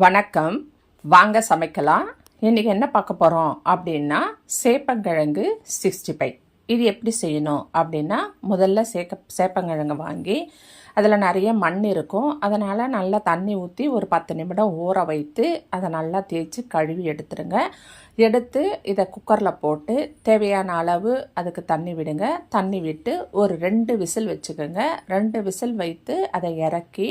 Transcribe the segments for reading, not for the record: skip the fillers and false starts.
வணக்கம். வாங்க சமைக்கலாம். இன்றைக்கி என்ன பார்க்க போகிறோம் அப்படின்னா சேப்பங்கிழங்கு 65. இது எப்படி செய்யணும் அப்படின்னா, முதல்ல சேப்பங்கிழங்கு வாங்கி அதில் நிறைய மண் இருக்கும். அதனால் நல்லா தண்ணி ஊற்றி ஒரு 10 நிமிடம் ஊற வைத்து அதை நல்லா தேய்ச்சி கழுவி எடுத்துருங்க. எடுத்து இதை குக்கரில் போட்டு தேவையான அளவு அதுக்கு தண்ணி விடுங்க. தண்ணி விட்டு ஒரு 2 விசில் வச்சுக்கோங்க. 2 விசில் வைத்து அதை இறக்கி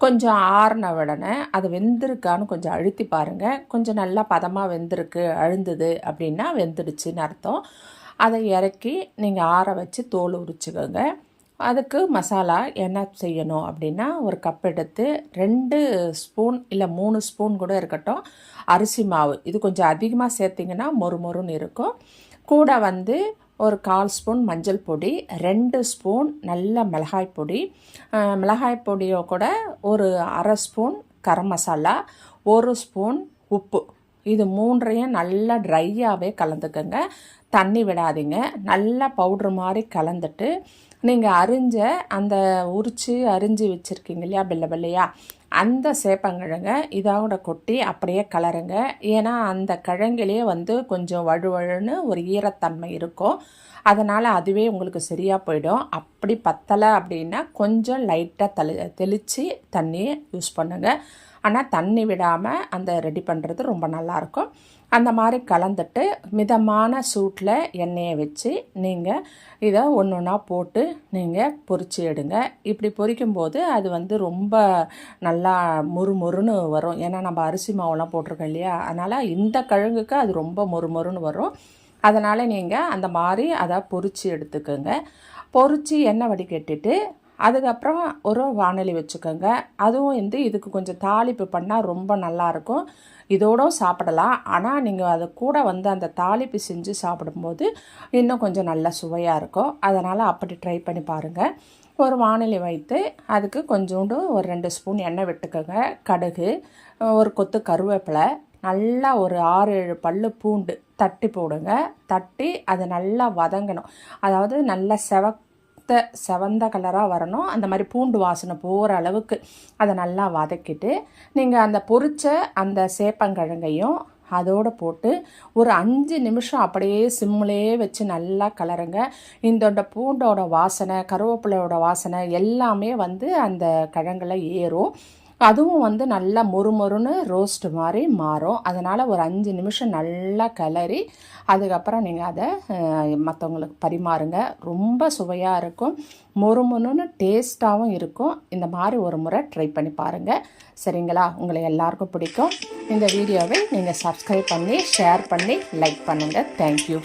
கொஞ்சம் ஆறின உடனே அது வெந்திருக்கான்னு கொஞ்சம் அழுத்தி பாருங்கள். கொஞ்சம் நல்லா பதமாக வெந்திருக்கு, அழுந்தது அப்படின்னா வெந்துடுச்சுன்னு அர்த்தம். அதை இறக்கி நீங்கள் ஆற வச்சு தோல் உரிச்சுக்கோங்க. அதுக்கு மசாலா என்ன செய்யணும் அப்படின்னா, ஒரு கப் எடுத்து 2 ஸ்பூன் இல்லை 3 ஸ்பூன் கூட இருக்கட்டும் அரிசி மாவு. இது கொஞ்சம் அதிகமாக சேர்த்திங்கன்னா மொறுமொறுன்னு இருக்கும். கூட ஒரு 1/4 ஸ்பூன் மஞ்சள் பொடி, 2 ஸ்பூன் நல்ல மிளகாய் பொடி, மிளகாய் பொடியோ கூட ஒரு 1/2 ஸ்பூன் கரம் மசாலா, 1 ஸ்பூன் உப்பு. இது 3ஐயும் நல்லா ட்ரையாகவே கலந்துக்கங்க. தண்ணி விடாதீங்க. நல்லா பவுட்ரு மாதிரி கலந்துட்டு நீங்கள் அரிஞ்சு வச்சுருக்கீங்க இல்லையா, வெள்ளையா அந்த சேப்பங்கிழங்க இதோட கொட்டி அப்படியே கலருங்க. ஏன்னா அந்த கிழங்கிலே கொஞ்சம் வழுவழுன்னு ஒரு ஈரத்தன்மை இருக்கும். அதனால் அதுவே உங்களுக்கு சரியாக போயிடும். அப்படி பத்தலை அப்படின்னா கொஞ்சம் லைட்டாக தெளித்து தண்ணியை யூஸ் பண்ணுங்கள். ஆனால் தண்ணி விடாமல் அந்த ரெடி பண்ணுறது ரொம்ப நல்லாயிருக்கும். அந்த மாதிரி கலந்துட்டு மிதமான சூட்டில் எண்ணெயை வச்சு நீங்கள் இதை ஒன்று ஒன்றா போட்டு நீங்கள் பொரிச்சு எடுங்க. இப்படி பொரிக்கும்போது அது ரொம்ப நல்லா மொறுமொறுன்னு வரும். ஏன்னா நம்ம அரிசி மாவுலாம் போட்டிருக்கோம் இல்லையா, அதனால் இந்த கிழங்குக்கு அது ரொம்ப மொறுமொறுன்னு வரும். அதனால் நீங்கள் அந்த மாதிரி அதை பொரிச்சு எடுத்துக்கோங்க. பொரிச்சு எண்ணெய் வடிகட்டிட்டு அதுக்கப்புறம் ஒரு வாணலி வச்சுக்கோங்க. அதுவும் இதுக்கு கொஞ்சம் தாளிப்பு பண்ணால் ரொம்ப நல்லாயிருக்கும். இதோடும் சாப்பிடலாம். ஆனால் நீங்கள் அது கூட அந்த தாளிப்பு செஞ்சு சாப்பிடும்போது இன்னும் கொஞ்சம் நல்லா சுவையாக இருக்கும். அதனால் அப்படி ட்ரை பண்ணி பாருங்கள். ஒரு வாணலி வைத்து அதுக்கு கொஞ்சோண்டு ஒரு 2 ஸ்பூன் எண்ணெய் விட்டுக்கோங்க. கடுகு, ஒரு கொத்து கருவேப்பிலை, நல்லா ஒரு 6-7 பல்லு பூண்டு தட்டி போடுங்க. தட்டி அதை நல்லா வதங்கணும். அதாவது நல்லா செவந்த கலராக வரணும். அந்த மாதிரி பூண்டு வாசனை போகிற அளவுக்கு அதை நல்லா வதக்கிட்டு நீங்கள் அந்த பொரிச்ச அந்த சேப்பங்கிழங்கையும் அதோடு போட்டு ஒரு 5 நிமிஷம் அப்படியே சிம்மிலே வச்சு நல்லா கலருங்க. இந்த பூண்டோட வாசனை, கருவேப்பிலையோட வாசனை எல்லாமே அந்த கிழங்குல ஏறும். அதுவும் நல்லா மொறுமொறுன்னு ரோஸ்ட் மாதிரி மாறும். அதனால் ஒரு 5 நிமிஷம் நல்லா கிளறி அதுக்கப்புறம் நீங்கள் அதை மற்றவங்களுக்கு பரிமாறுங்க. ரொம்ப சுவையாக இருக்கும், மொறுமொறுன்னு டேஸ்ட்டாகவும் இருக்கும். இந்த மாதிரி ஒரு முறை ட்ரை பண்ணி பாருங்கள். சரிங்களா? உங்களை எல்லாருக்கும் பிடிக்கும். இந்த வீடியோவை நீங்கள் சப்ஸ்கிரைப் பண்ணி ஷேர் பண்ணி லைக் பண்ணுங்கள். தேங்க்யூ.